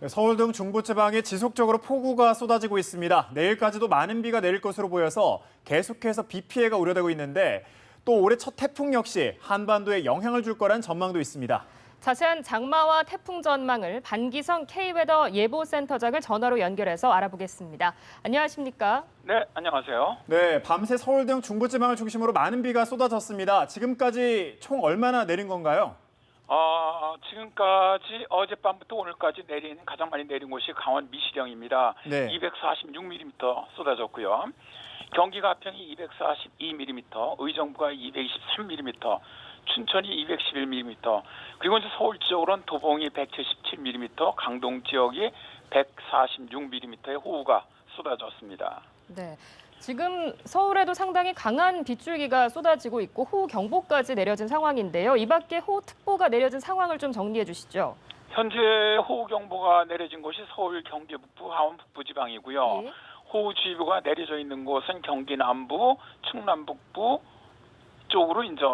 서울 등 중부지방에 지속적으로 폭우가 쏟아지고 있습니다. 내일까지도 많은 비가 내릴 것으로 보여서 계속해서 비 피해가 우려되고 있는데 또 올해 첫 태풍 역시 한반도에 영향을 줄 거란 전망도 있습니다. 자세한 장마와 태풍 전망을 반기성 K웨더 예보센터장을 전화로 연결해서 알아보겠습니다. 안녕하십니까? 네, 안녕하세요. 네, 밤새 서울 등 중부지방을 중심으로 많은 비가 쏟아졌습니다. 지금까지 총 얼마나 내린 건가요? 지금까지 어젯밤부터 오늘까지 가장 많이 내린 곳이 강원 미시령입니다. 네. 246mm 쏟아졌고요. 경기 가평이 242mm, 의정부가 223mm, 춘천이 211mm, 그리고 이제 서울 지역으로는 도봉이 177mm, 강동 지역이 146mm의 호우가 쏟아졌습니다. 네. 지금 서울에도 상당히 강한 빗줄기가 쏟아지고 있고 호우경보까지 내려진 상황인데요. 이 밖에 호우특보가 내려진 상황을 좀 정리해 주시죠. 현재 호우경보가 내려진 곳이 서울, 경기 북부, 하원 북부 지방이고요. 네. 호우주의보가 내려져 있는 곳은 경기 남부, 충남 북부 쪽으로 이제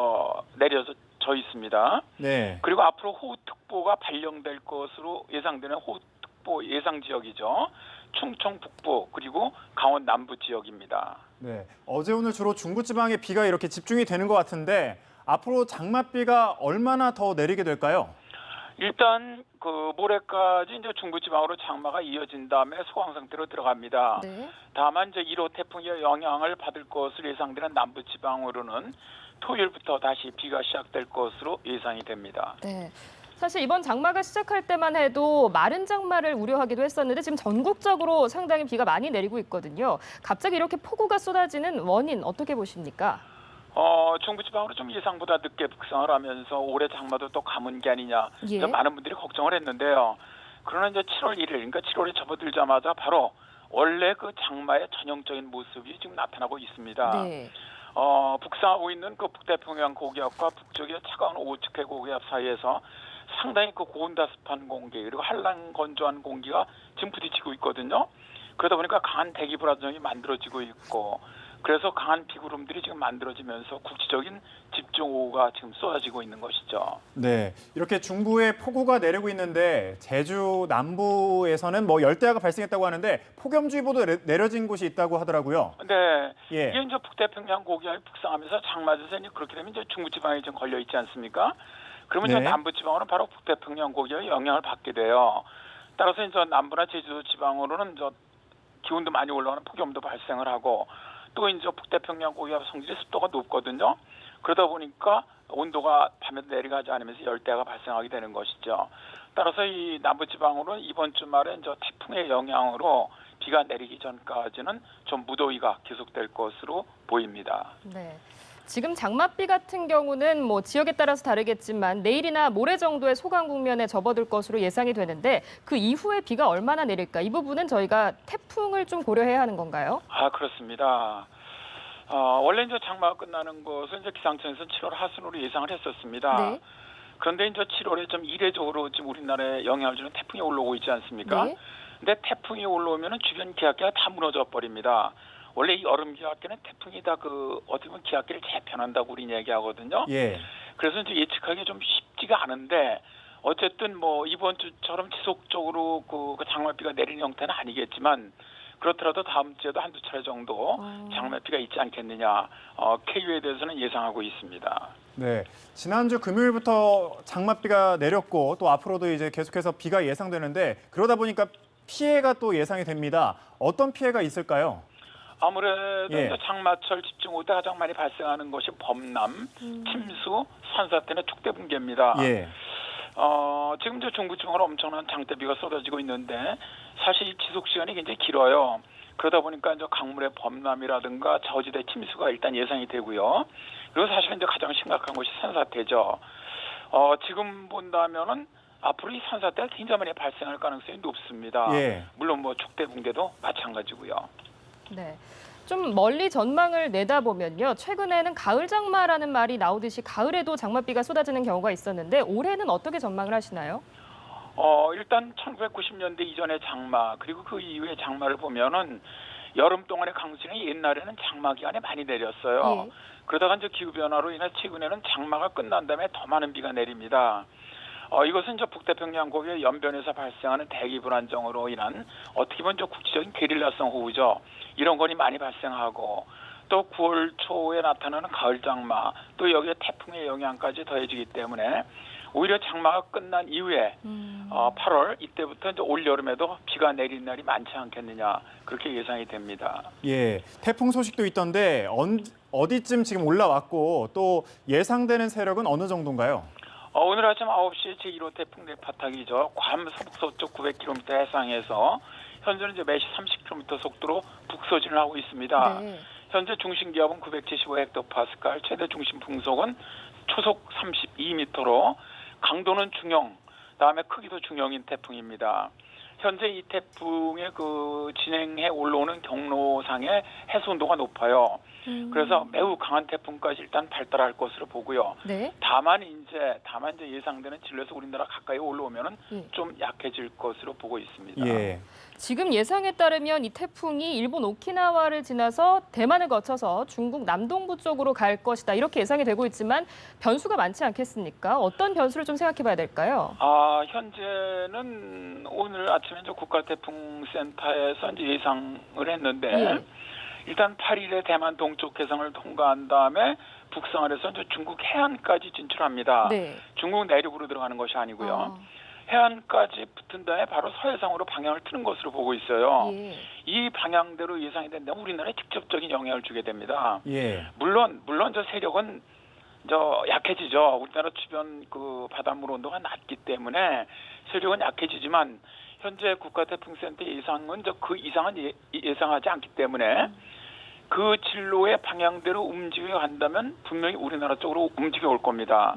내려져 있습니다. 네. 그리고 앞으로 호우특보가 발령될 것으로 예상되는 호우특보 예상 지역이죠. 충청 북부 그리고 강원 남부 지역입니다. 네. 어제 오늘 주로 중부지방에 비가 이렇게 집중이 되는 것 같은데 앞으로 장맛비가 얼마나 더 내리게 될까요? 일단 모레까지 이제 중부지방으로 장마가 이어진 다음에 소강 상태로 들어갑니다. 네. 다만 이제 1호 태풍의 영향을 받을 것으로 예상되는 남부지방으로는 토요일부터 다시 비가 시작될 것으로 예상이 됩니다. 네. 사실 이번 장마가 시작할 때만 해도 마른 장마를 우려하기도 했었는데 지금 전국적으로 상당히 비가 많이 내리고 있거든요. 갑자기 이렇게 폭우가 쏟아지는 원인 어떻게 보십니까? 중부지방으로 좀 예상보다 늦게 북상을 하면서 올해 장마도 또 가문 게 아니냐. 예. 많은 분들이 걱정을 했는데요. 그러나 이제 7월 1일, 그러니까 7월에 접어들자마자 바로 원래 그 장마의 전형적인 모습이 지금 나타나고 있습니다. 네. 북상하고 있는 그 북태평양 고기압과 북쪽의 차가운 오츠케 고기압 사이에서 상당히 그 고온다습한 공기 그리고 한량 건조한 공기가 지금 부딪히고 있거든요. 그러다 보니까 강한 대기 불안정이 만들어지고 있고 그래서 강한 비구름들이 지금 만들어지면서 국지적인 집중호우가 지금 쏟아지고 있는 것이죠. 네. 이렇게 중부에 폭우가 내리고 있는데 제주 남부에서는 뭐 열대야가 발생했다고 하는데 폭염주의보도 내려진 곳이 있다고 하더라고요. 네. 예. 이게 이제 북태평양 고기압이 북상하면서 장마에서 그렇게 되면 이제 중부지방에 좀 걸려 있지 않습니까? 그러면 네. 이제 남부지방으로는 바로 북태평양 고기압의 영향을 받게 돼요. 따라서 이제 남부나 제주도 지방으로는 기온도 많이 올라가는 폭염도 발생을 하고 또 이제 북태평양 고기압 성질의 습도가 높거든요. 그러다 보니까 온도가 밤에도 내려가지 않으면서 열대야가 발생하게 되는 것이죠. 따라서 이 남부지방으로는 이번 주말에 이제 태풍의 영향으로 비가 내리기 전까지는 좀 무더위가 계속될 것으로 보입니다. 네. 지금 장맛비 같은 경우는 뭐 지역에 따라서 다르겠지만 내일이나 모레 정도의 소강 국면에 접어들 것으로 예상이 되는데 그 이후에 비가 얼마나 내릴까? 이 부분은 저희가 태풍을 좀 고려해야 하는 건가요? 그렇습니다. 원래 이제 장마가 끝나는 것은 이제 기상청에서 7월 하순으로 예상을 했었습니다. 네. 그런데 이제 7월에 좀 이례적으로 지금 우리나라에 영향을 주는 태풍이 올라오고 있지 않습니까? 네. 근데 태풍이 올라오면은 주변 기압계가 다 무너져 버립니다. 원래 이 얼음 기압계는 태풍이 다 어떻게 보면 기압계를 재편한다고 우리 얘기하거든요. 예. 그래서 이제 예측하기 좀 쉽지가 않은데 어쨌든 뭐 이번 주처럼 지속적으로 그 장맛비가 내리는 형태는 아니겠지만 그렇더라도 다음 주에도 한두 차례 정도 장맛비가 있지 않겠느냐. KU에 대해서는 예상하고 있습니다. 네. 지난주 금요일부터 장맛비가 내렸고 또 앞으로도 이제 계속해서 비가 예상되는데 그러다 보니까 피해가 또 예상이 됩니다. 어떤 피해가 있을까요? 아무래도 예. 이제 장마철 집중호우 때 가장 많이 발생하는 것이 범람, 침수, 산사태나 축대 붕괴입니다. 예. 지금 저 중부지방으로 엄청난 장대비가 쏟아지고 있는데 사실 이 지속 시간이 굉장히 길어요. 그러다 보니까 이제 강물의 범람이라든가 저지대 침수가 일단 예상이 되고요. 그리고 사실 이제 가장 심각한 것이 산사태죠. 지금 본다면은 앞으로 이 산사태가 굉장히 많이 발생할 가능성이 높습니다. 예. 물론 뭐 축대 붕괴도 마찬가지고요. 네. 좀 멀리 전망을 내다보면요. 최근에는 가을 장마라는 말이 나오듯이 가을에도 장맛비가 쏟아지는 경우가 있었는데 올해는 어떻게 전망을 하시나요? 일단 1990년대 이전의 장마 그리고 그 이후의 장마를 보면은 여름 동안의 강수량이 옛날에는 장마 기간에 많이 내렸어요. 예. 그러다가 이제 기후 변화로 인해 최근에는 장마가 끝난 다음에 더 많은 비가 내립니다. 이것은 저 북태평양 고기의 연변에서 발생하는 대기 불안정으로 인한 어떻게 보면 저 국지적인 게릴라성 호우죠. 이런 건이 많이 발생하고 또 9월 초에 나타나는 가을 장마 또 여기에 태풍의 영향까지 더해지기 때문에 오히려 장마가 끝난 이후에 8월 이때부터 이제 올 여름에도 비가 내리는 날이 많지 않겠느냐 그렇게 예상이 됩니다. 예, 태풍 소식도 있던데 어디쯤 지금 올라왔고 또 예상되는 세력은 어느 정도인가요? 오늘 아침 9시에 제1호 태풍 네파탁이죠. 괌 서북서쪽 900km 해상에서 현재는 이제 매시 30km 속도로 북서진을 하고 있습니다. 네. 현재 중심 기압은 975헥토파스칼, 최대 중심 풍속은 초속 32m로 강도는 중형, 다음에 크기도 중형인 태풍입니다. 현재 이 태풍의 그 진행해 올라오는 경로상의 해수 온도가 높아요. 그래서 매우 강한 태풍까지 일단 발달할 것으로 보고요. 네. 다만 이제 예상되는 진로에서 우리나라 가까이 올라오면은 예. 좀 약해질 것으로 보고 있습니다. 예. 지금 예상에 따르면 이 태풍이 일본 오키나와를 지나서 대만을 거쳐서 중국 남동부 쪽으로 갈 것이다. 이렇게 예상이 되고 있지만 변수가 많지 않겠습니까? 어떤 변수를 좀 생각해 봐야 될까요? 현재는 오늘 아침에 이제 국가태풍센터에서 이제 예상을 했는데 예. 일단 8일에 대만 동쪽 해상을 통과한 다음에 북상을 해서 이제 중국 해안까지 진출합니다. 네. 중국 내륙으로 들어가는 것이 아니고요. 해안까지 붙은 다음에 바로 서해상으로 방향을 트는 것으로 보고 있어요. 예. 이 방향대로 예상이 된다면 우리나라에 직접적인 영향을 주게 됩니다. 예. 물론 저 세력은 약해지죠. 우리나라 주변 그 바닷물 온도가 낮기 때문에 세력은 약해지지만 현재 국가태풍센터 예상은 그 이상은 예상하지 않기 때문에 그 진로의 방향대로 움직여 간다면 분명히 우리나라 쪽으로 움직여 올 겁니다.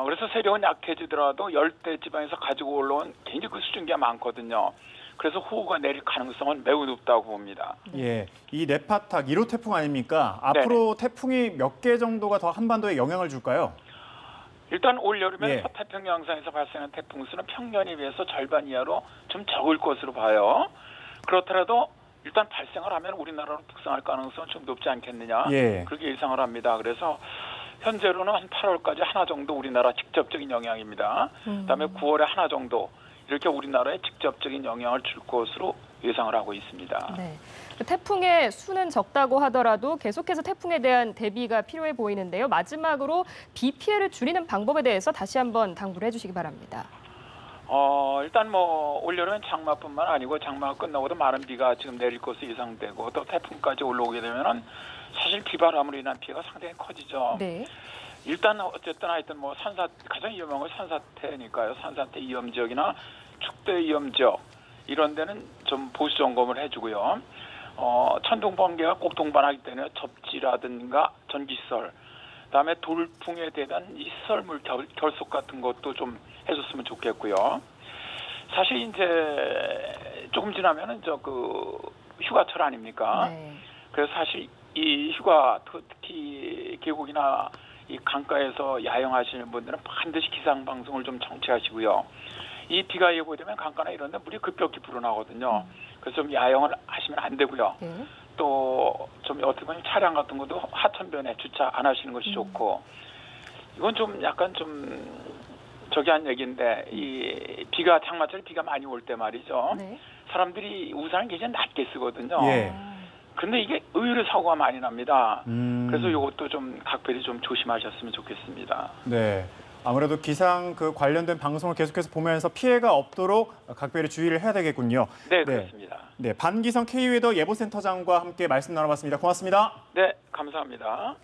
그래서 세력은 약해지더라도 열대 지방에서 가지고 올라온 굉장히 그 수증기가 많거든요. 그래서 호우가 내릴 가능성은 매우 높다고 봅니다. 예. 이 네파탁 1호 태풍 아닙니까? 앞으로 태풍이 몇 개 정도가 더 한반도에 영향을 줄까요? 일단 올 여름에 예. 서태평양상에서 발생한 태풍 수는 평년에 비해서 절반 이하로 좀 적을 것으로 봐요. 그렇더라도 일단 발생을 하면 우리나라로 북상할 가능성은 좀 높지 않겠느냐. 예. 그렇게 예상을 합니다. 그래서 현재로는 한 8월까지 하나 정도 우리나라 직접적인 영향입니다. 그다음에 9월에 하나 정도 이렇게 우리나라에 직접적인 영향을 줄 것으로 예상을 하고 있습니다. 네. 태풍의 수는 적다고 하더라도 계속해서 태풍에 대한 대비가 필요해 보이는데요. 마지막으로 비 피해를 줄이는 방법에 대해서 다시 한번 당부를 해주시기 바랍니다. 일단 올여름엔 장마뿐만 아니고 장마가 끝나고도 많은 비가 지금 내릴 것으로 예상되고 또 태풍까지 올라오게 되면은 사실 비바람으로 인한 피해가 상당히 커지죠. 네. 일단 어쨌든 하여튼 가장 위험한 건 산사태니까요. 산사태 위험 지역이나 축대 위험 지역 이런 데는 좀 보수 점검을 해주고요. 천둥 번개가 꼭 동반하기 때문에 접지라든가 전기시설, 그다음에 돌풍에 대한 이 시설물 결속 같은 것도 좀 해줬으면 좋겠고요. 사실 이제 조금 지나면은 휴가철 아닙니까? 네. 그래서 사실 이 휴가 특히 계곡이나 이 강가에서 야영하시는 분들은 반드시 기상 방송을 좀 청취하시고요. 이 비가 예고되면 강가나 이런 데 물이 급격히 불어나거든요. 그래서 좀 야영을 하시면 안 되고요. 네. 또 좀 어떻게 보면 차량 같은 것도 하천변에 주차 안 하시는 것이 좋고 이건 좀 약간 좀 한 얘기인데 이 장마철에 비가 많이 올 때 말이죠. 네. 사람들이 우산을 굉장히 낮게 쓰거든요. 예. 그런데 이게 의외로 사고가 많이 납니다. 그래서 음. 이것도 좀 각별히 좀 조심하셨으면 좋겠습니다. 네. 아무래도 기상 관련된 방송을 계속해서 보면서 피해가 없도록 각별히 주의를 해야 되겠군요. 네, 그렇습니다. 네, 반기성 K웨더 예보센터장과 함께 말씀 나눠봤습니다. 고맙습니다. 네, 감사합니다.